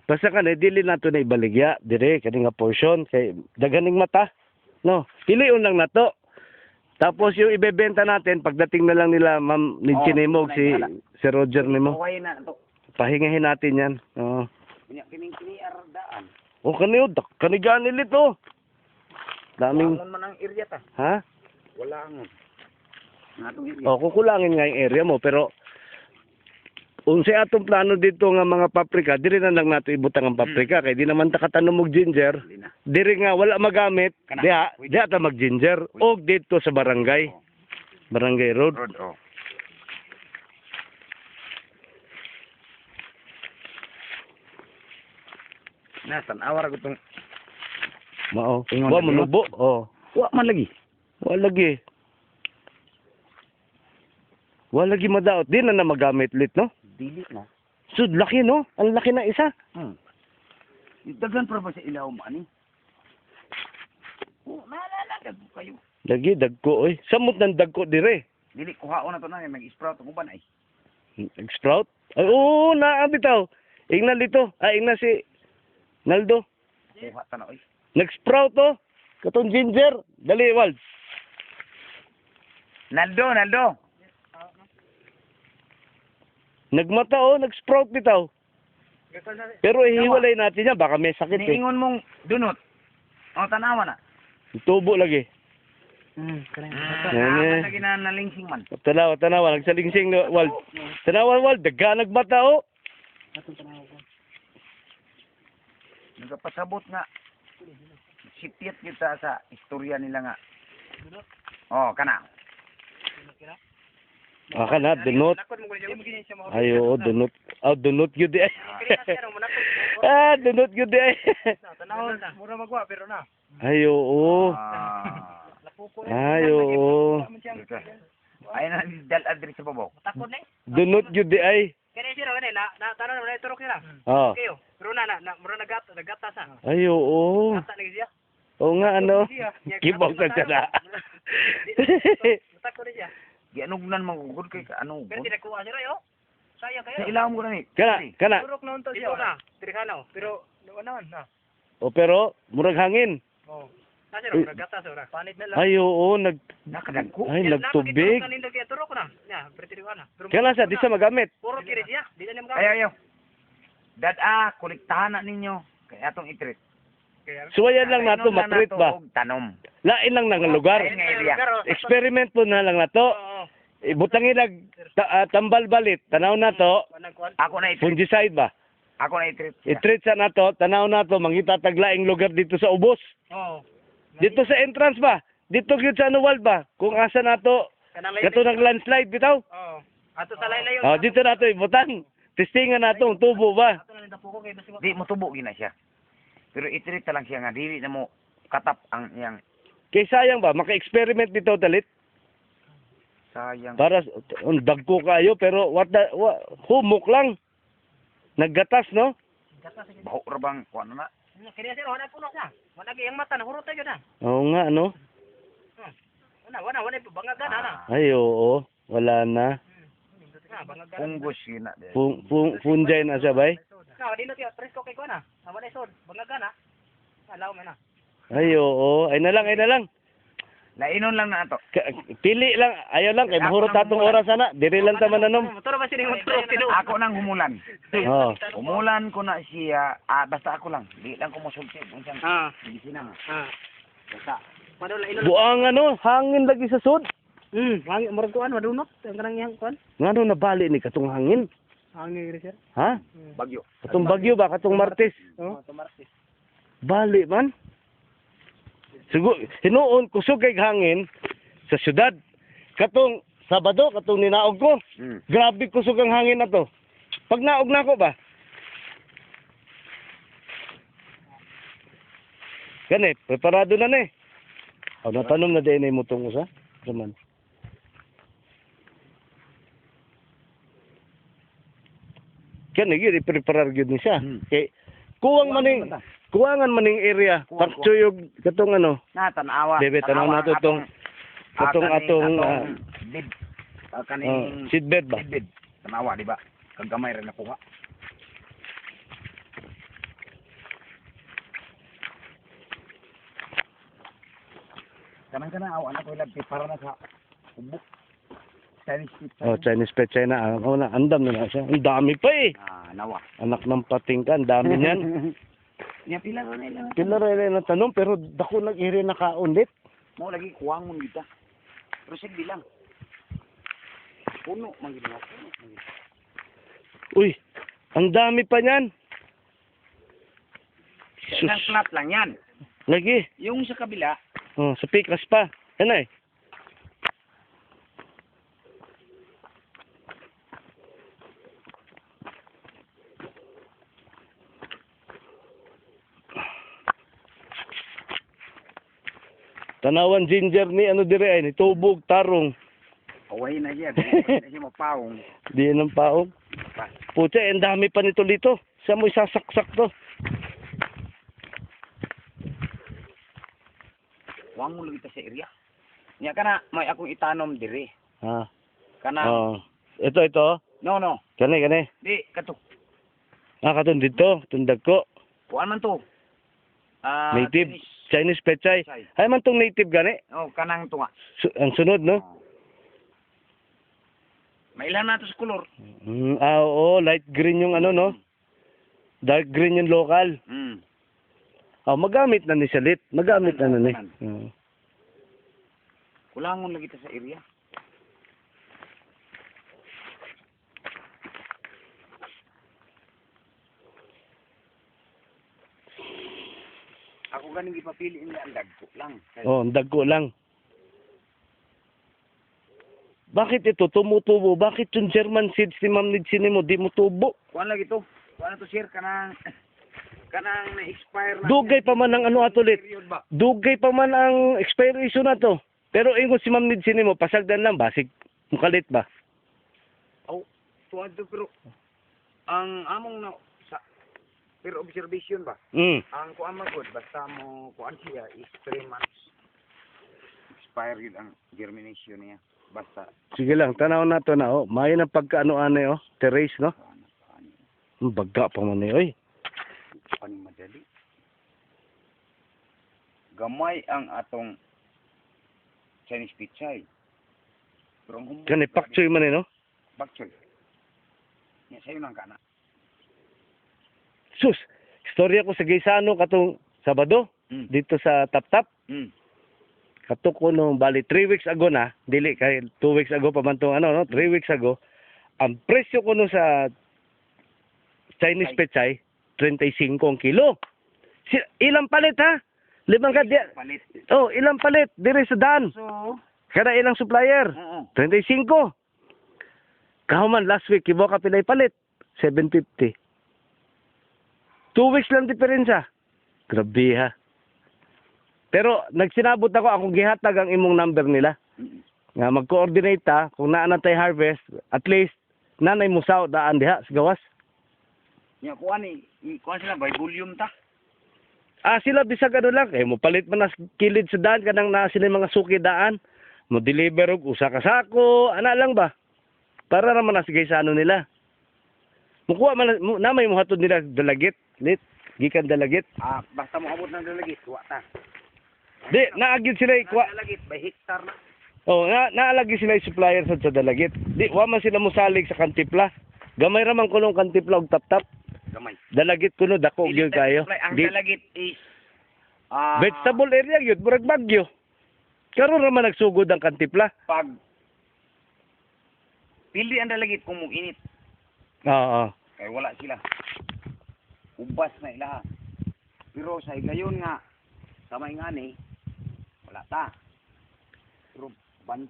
Basta kanay dili nato na ibaligya dire kani nga portion kay daganing mata. No, piliun lang nato. Tapos yung ibebenta natin pagdating na lang nila Ma'am ni Chinimog si Roger nimo. Kuway na to. Pahingahin natin 'yan. Oo. Kining ardaan. Oh, kaniyo kanigaan nilito. Daming Wala man ang area ta. ha? Wala ang. Natong area. Oh, kukulangin nga yung area mo pero unsa atong plano dito nga mga paprika, diri na lang nato ibutang ang paprika kay di naman ta katanom og ginger. Dili na. Diri nga wala magamit, diha ta mag ginger og dito sa barangay. Barangay Road. Road oh. Na tanawa ra gutong Mao. Ingon Wa lagi, manubo. Oh. wa man lagi. Wa lagi. Wa lagi madaot. Di na magamit lit, no? Dili na. So, laki, no? Ang laki na isa. Daghan pa ba sa ilaw mo ani? Oh, nalalagad mo kayo. Lagi, dagko, oy. Samot ng dagko dire. Dili kuhaon na to na mag-sprout ang uban ay. Sprout? Ay, oo, naabitaw. Ingnan dito. Ingnan si Naldo. Kuha ta na oy. Nag-sprout, oh. Katong ginger. Dali, Wald. Naldo. Nagmata, oh. Nag-sprout bitaw. Pero ihiwalay natin yan. Baka may sakit, eh. Niingon mong dunot. O tanawa na. Tubo lagi. Lagi na nalingsing man. Tanawa. Nagsalingsing, Wald. Tanawa, Wald. Daga nagmata, oh. Nagapasabot nga. Sipyat kita sa istorya nila nga. Oh, kana. Kana, dunot. Ayo, dunot. Dunot yun di ay. Dunot yun di ay. Mura magwa pero na. Ayo, oo. Ayo, oo. Ay na dal adri sa babaw. Takot na eh. Dunot yun di ay. Kaya sila kani na tanong na turok nila. Oh. Kayo. Pero mura nagata sa. Ayo, oo. Gata na siya. Oo nga, ano. Kibog sa siya na. Takot na siya. Gianugnan magugod kay ano. Pero tidak kuha sila yo. Saya Sa kayo. ilaw mo na ni. Kana. Turok na unta siya. Na. Tirikana. Pero naman na. O pero, murag hangin. Oh. Nasa ro nagata sa ora. Panit na lang. Ay, oo, Nakadagko. ay, nagtubig. Kanindot kaya turok na. Ya, pertiriwana. Kaya sa, di sa magamit. Puro kiri siya. Di na magamit. Ayaw. Dad kolektahan na ninyo. Kay atong itrit. Suwayan lang nato, Inon lang matreat nato ba? og tanom. Lain lang ng lugar. Ayun nga area. Experiment po na lang nato. Oo. Ibutang ilag tambal balit. Tanaw na to. Ako na itrit. Fungicide ba? Ako na itrit. I-treat sa nato. Tanaw na to. Mangita taglaing lugar dito sa ubos. Oo. Dito sa entrance ba? Dito gyud sa anuwal ba? Kung asa nato. Kato ng landslide bitaw. Oo. Ato sa laylayo. Dito nato ibutang. Testingan nato ang tubo ba? Ato na nito puko kay basi. Di mo tubo gina siya. Pero itrit ta lang siya nga dili na mo katap ang iyang Kay sayang ba? Maka-experiment dito talit. sayang. Para dagko kayo pero humok lang. Naggatas no? Baho ra bang kuan na? Kaya sir, wala puno siya. Wala yung mata na hurot tayo na. Oo nga no. Wala bangagan na. Ay oo. Wala na. Bangagan. Punggos gina. Fungi na siya bay. Na, di na tiyo presko kay ko na. Wala sod, bangagan na. Alaw mo na. Ay oo. Ay na lang. Lainon lang na ato. Pili lang. Ayaw lang. Kay mahurot atong oras sana. Diri lang ta mananom. Motor ba sini motor tino? Ako nang humulan. Oo. Umulan ko na siya. Basta ako lang. Di lang ko mosulti. Unsang medisina nga. Basta. Padol ino. Buang ano, hangin lagi sa sud. Hangin murag kuan madunot. Ang kanang yang kuan. Ngano nabali ni katong hangin? Hangin sir. Ha? Bagyo. Katong bagyo ba? Katong Martes? Oh, tumartis. Bali man. Siguro, hinuon kusog kay hangin sa syudad. Katong Sabado, katong ninaog ko. Grabe kusog ang hangin na to. Pag naog na ako ba? Ganit, preparado na ni. Natanom na din ay mutong usa. Raman. Kani gyud i-prepare gyud ni siya. Kay kuwangan maning area. Pakchuyog katong ano. Na tanawa. Bebe tanaw nato tong atong bid. Kaning seedbed ba? seedbed. Tanawa di ba? Kagamay ra na kuha. Kanang awan ako ilabti para na sa ubok. Chinese pizza. Oh, Chinese pechay na. Oh, na, andam na siya. Ang dami pa eh. Nawa. Anak ng pating ka, ang dami niyan. Nya pila ro nila. Pila rin na tanong, pero dako nag-iri na kaunit. Mo lagi kuwang mo dito. Pero sig bilang. Puno man gid ako. Uy, ang dami pa niyan. Sus, Nang flat lang yan. lagi. Yung sa kabila, Oh, sa pikas pa. Ano eh? Tanawan ginger ni ano dire ay ni tubog tarong. away na siya. Di na siya mapaong. Di nang paong. Pa. Puti, ang dami pa nito dito. Sa mo isasaksak to. Wang mo lagi ta sa area. Nya kana may akong itanom dire. Ha. Kana Oh. Ito. no. Kani. Di kato. Katong dito, tundag ko. Kuan man to. Native Chinese pechay. Pechay. Ay man tong native gani. Oh, kanang tunga. Ang sunod no. Oh. Mailan na to sa color. Oo, light green yung ano no. Dark green yung local. Oh, magamit na ni Salit. Magamit na ni. Kulangon lagi ta sa area. Ako ganing ipapili niya ang dagko lang. Oh, ang dagko lang. Bakit ito tumutubo? Bakit yung German seeds ni Ma'am Nidsin mo di mo tubo? Kuan lagi to. Kuan to sir kanang na-expire na. Dugay pa man ang ano atolit. Period ba? Dugay pa man ang expiration na to. Pero ingon si Ma'am Nidsin mo pasagdan lang basig mukalit ba? Oh, tuwa to pero ang among na sa pero observation ba? Ang kuan man good basta mo kuan siya is 3 months. Expire yun ang germination niya. Basta Sige lang, tanaw na to na oh. May na pagkaano-ano oh, terrace no. Ang baga pa man eh, oy. paning madali. Gamay ang atong Chinese pichay. Pero ang humbo Kani pakchoy man eh no. bakchoy. Nya sayo nang kana. Sus, istorya ko sa Gaysano katong Sabado dito sa Tap-Tap. Kato ko nung bali 3 weeks ago na, dili kay 2 weeks ago pa man tong ano no, 3 weeks ago. Ang presyo ko no sa Chinese pechay 35 ang kilo. Ilang palit ha? 5 ka di. Palit. Oh, ilang palit dire sa daan. So, Kada ilang supplier. 35. Kahuman last week kibo ka pilay palit 750. 2 weeks lang diferensya. Grabe ha. Pero nagsinabot ako akong gihatag ang imong number nila. Nga mag-coordinate ta kung naa na tay harvest, at least nanay mo sa daan diha sa gawas. nya kuan ni, kuan sila by volume ta. Sila bisag ano lang mo palit man nas kilid sa daan kanang naa sila yung mga suki daan. Mo deliver og usa ka sako, ana lang ba? Para naman nas sa ano nila. Mukuha man na may mohatod nila dalagit, lit gikan dalagit. Basta mo abot ng dalagit, tuwa ta. Di naagid sila kuha. Dalagit by hectare na. Oh, naalagi sila yung supplier sa dalagit. Di wa man sila musalig sa kantipla. Gamay ra man kulong kantipla og tap-tap. Gamay. Dalagit kuno dako gyud kayo. Ang Di, dalagit is vegetable area gyud murag bagyo. Karon ra man nagsugod ang kantipla. pag pili ang dalagit kung init. Oo. Kay wala sila. Ubas na ilaha. Pero sa gayon nga, sa may ngani, wala ta. Pero bantay.